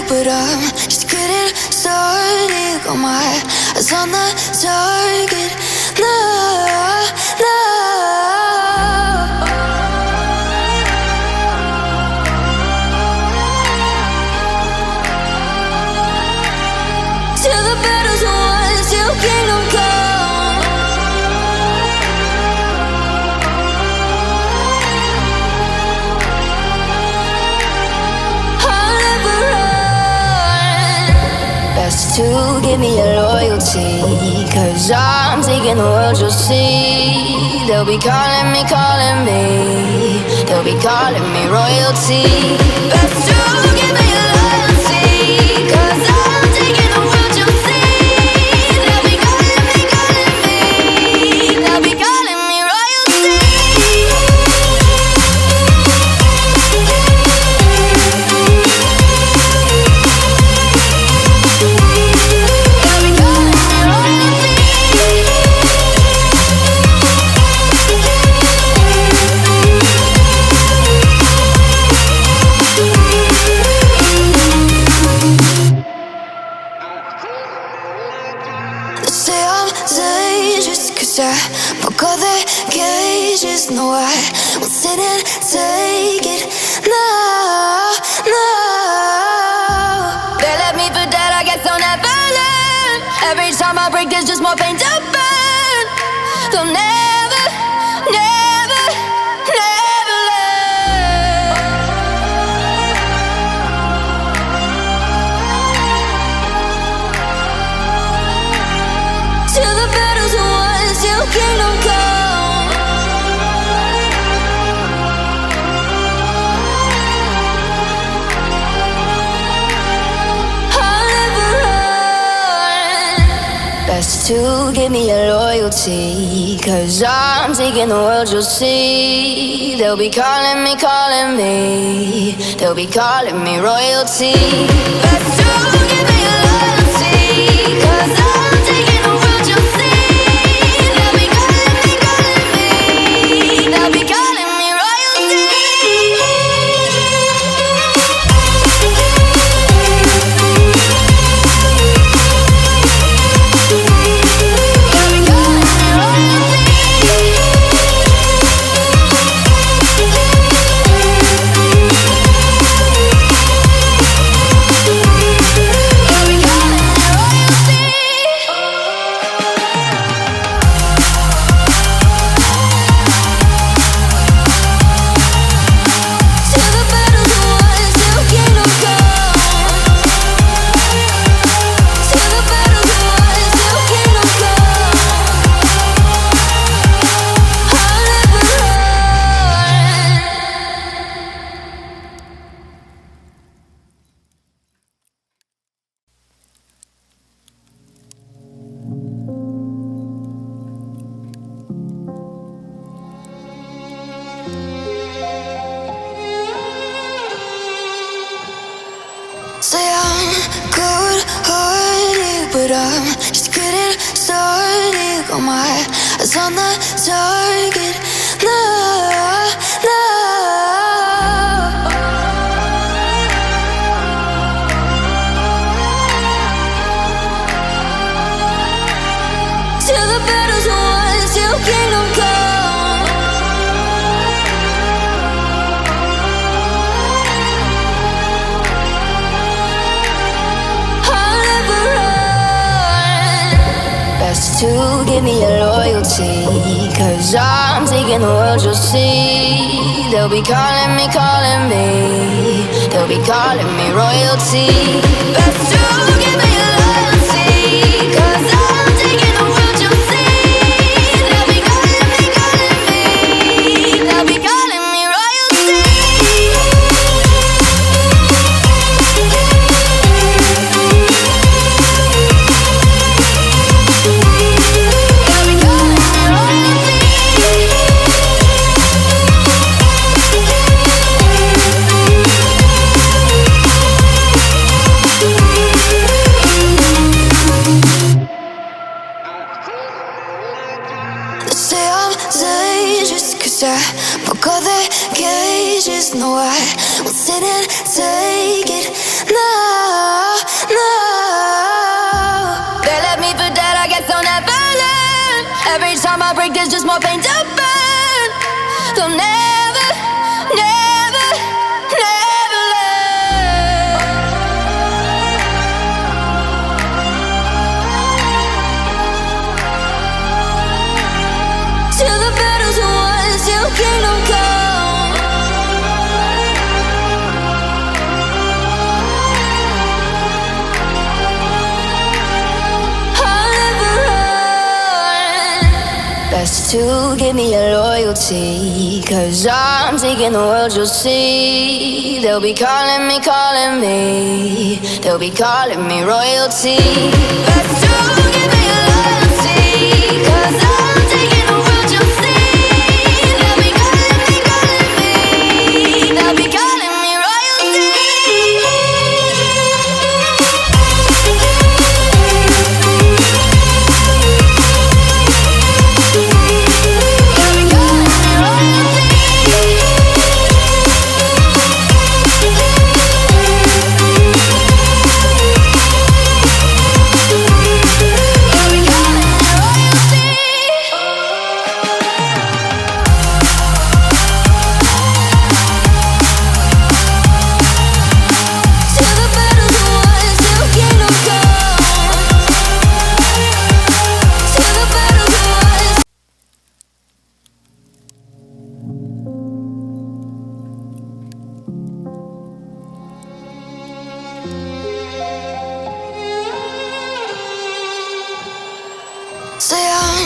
but I'm just getting started. Got my eyes on the target. No, no. Till the battle's won, till kingdom come. I'll never run. Best to give me your loyalty, 'cause I'm taking the world, you'll see. They'll be calling me, they'll be calling me royalty. Best to give me your loyalty, 'cause I'm taking the world, you'll see. They'll be calling me, they'll be calling me royalty. They'll be calling me royalty. They say I'm dangerous 'cause I broke all their cages. No, I won't sit and take it. No, no. They left me for dead, I guess I'll never learn. Every time I break, there's just more pain to burn. They'll never, never, never learn. Till the battle's won, till kingdom come. I'll never run. Best to give me your loyalty, 'cause I'm taking the world, you'll see. They'll be calling me, they'll be calling me royalty. Best to give me your loyalty, 'cause I'm taking the world, you'll see. They'll be calling me, they'll be calling me royalty. They'll be calling me royalty. They'll be calling me royalty. Till the battle's won, till kingdom come. Till the battle's won, till kingdom come. I'll never run. Say I'm good-hearted, but I'm just getting started. Got my eyes on the target. No, no. Till the battle's won, till kingdom come. I'll never run. Best to give me your loyalty, 'cause I'm taking the world, you'll see. They'll be calling me, they'll be calling me royalty. Best to give me your loyalty, 'cause I'm taking the world, you'll see. They'll be calling me, they'll be calling me royalty. They'll be calling me royalty. broke all the cages. No, I won't sit and take it. No. Every time I break, there's just more pain to burn. They'll never, never, never learn. Till the battle's won, till kingdom come. Best to give me your loyalty, 'cause I'm taking the world, you'll see. They'll be calling me, calling me. They'll be calling me royalty. Best to give me your loyalty, 'cause I'm taking the world, you'll see. They'll be calling me, calling me. They'll be calling me royalty. Say I'm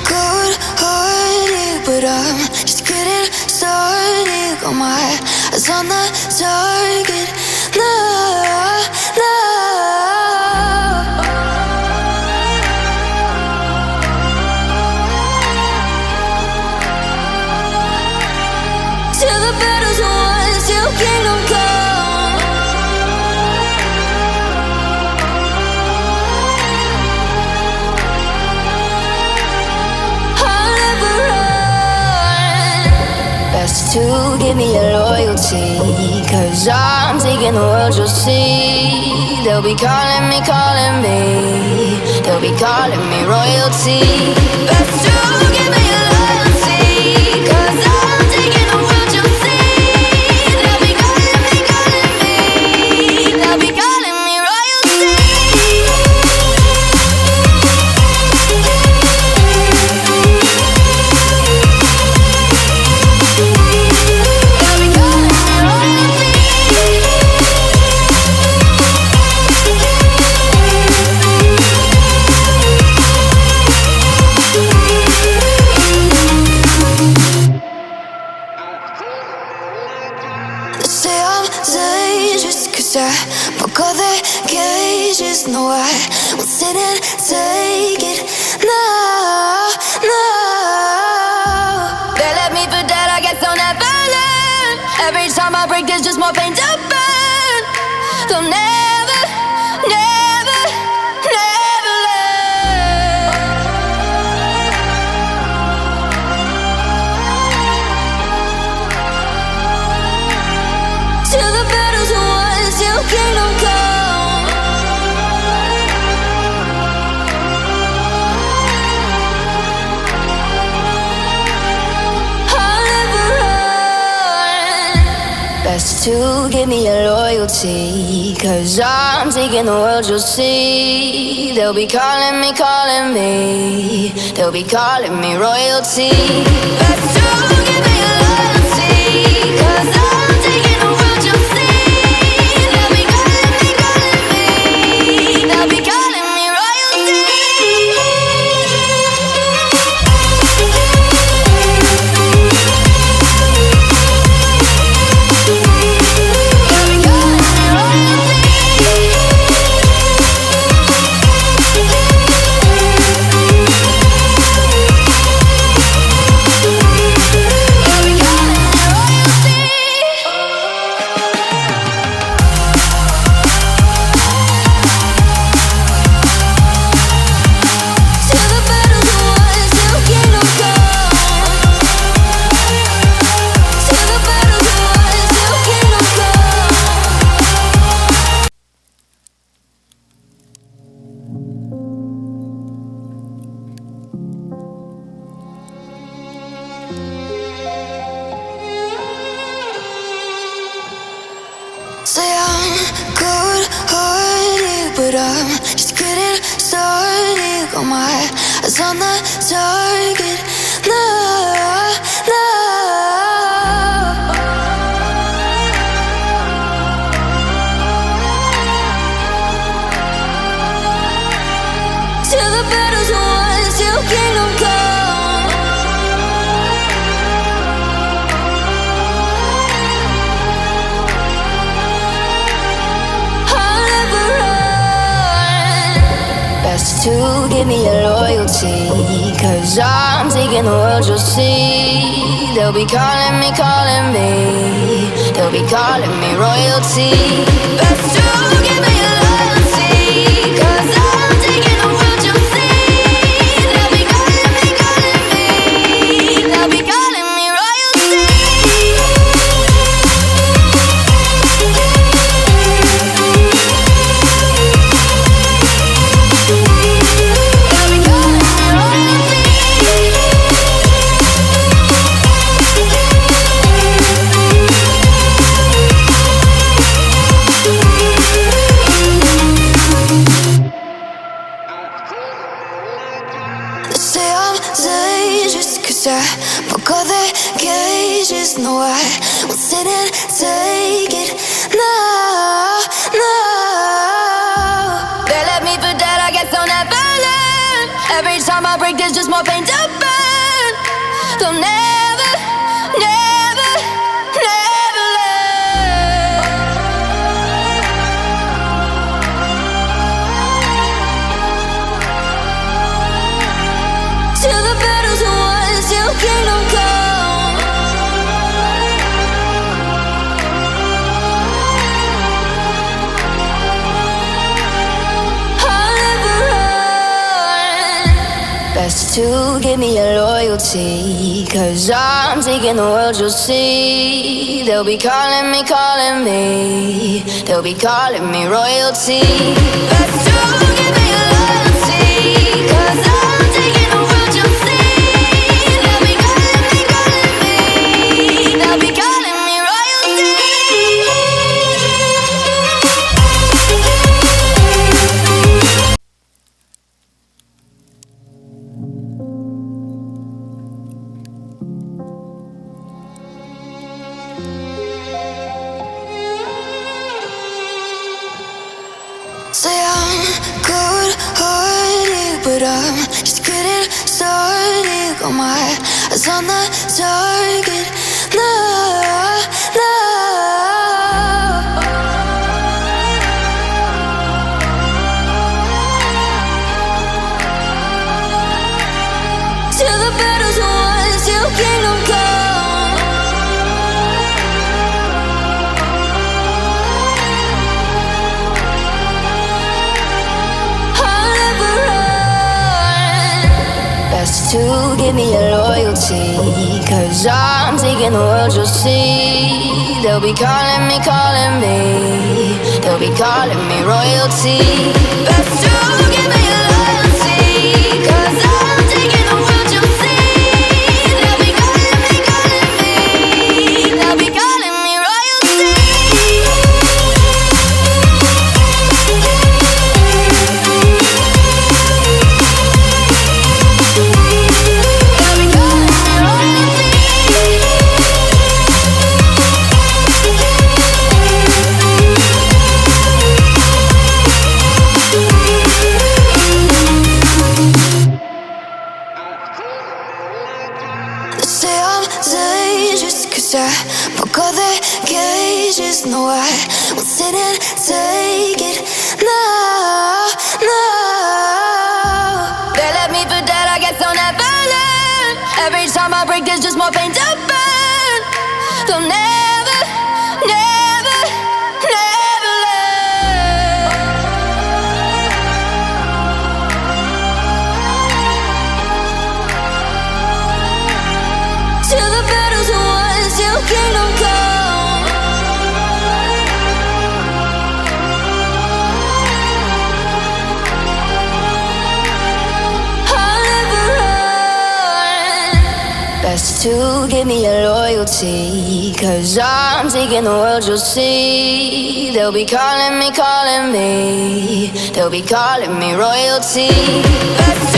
good-hearted, but I'm just getting started. Got my eyes on the target. No, no. Till the battle's won, till kingdom come. To give me your loyalty, 'cause I'm taking the world, you'll see. They'll be calling me, calling me. They'll be calling me royalty. Best to give me your loyalty, 'cause I'm taking the world, you'll see. They'll be calling me, calling me. They'll be calling me royalty. I broke all the cages, no, I won't sit and take it. No, no. They left me for dead, I guess I'll never learn. Every time I break, there's just more pain to burn. They'll never, never, never learn. Till the battle's won, till kingdom come. I'll never run. Best to give me your loyalty, 'cause I'm taking the world, you'll see. They'll be calling me, calling me. They'll be calling me royalty. Best to give me your loyalty, 'cause I'm taking the world, you'll see. They'll be calling me royalty. but I'm just getting started. Got my eyes on the target. No, no. Till the battle's won, till kingdom come. I'll never run. Best to give me your loyalty, 'cause I'm taking the world, you'll see. They'll be calling me, calling me. They'll be calling me royalty. Best to give me your loyalty, 'cause I'm taking the world, you'll see. They'll be calling me, calling me. They'll be calling me royalty. Say I'm dangerous 'cause I broke all the cages. No, I won't sit and take it. No, no. They left me for dead, I guess I'll never learn. Every time I break, there's just more pain to burn. They'll never, never, never learn. Till the battle's won, till kingdom come. I'll never run. Best to give me your loyalty, 'cause I'm taking the world, you'll see. They'll be calling me, calling me. They'll be calling me royalty. Best to give me your loyalty, 'cause I'm taking the world, you'll see. They'll be calling me, calling me. They'll be calling me royalty. Say I'm cold-hearted, but I'm just getting started. Got my eyes on the target. No, no. Till the battle's won, till kingdom come. I'll never run. Best to give me your loyalty, 'cause I'm taking the world, you'll see. They'll be calling me, calling me. They'll be calling me royalty. Best to give me your loyalty, 'cause I'm taking the world, you'll see. They'll be calling me, calling me. They'll be calling me royalty. They'll be calling me royalty. They say I'm dangerous 'cause I broke all the cages. No, I won't sit and take it. No, no. They left me for dead, I guess I'll never learn. Every time I break, there's just more pain to burn. They'll never, never, never learn. Till the battle's won, till kingdom come. I'll never run. Best to give me your loyalty, 'cause I'm taking the world, you'll see. They'll be calling me, calling me. They'll be calling me royalty. Best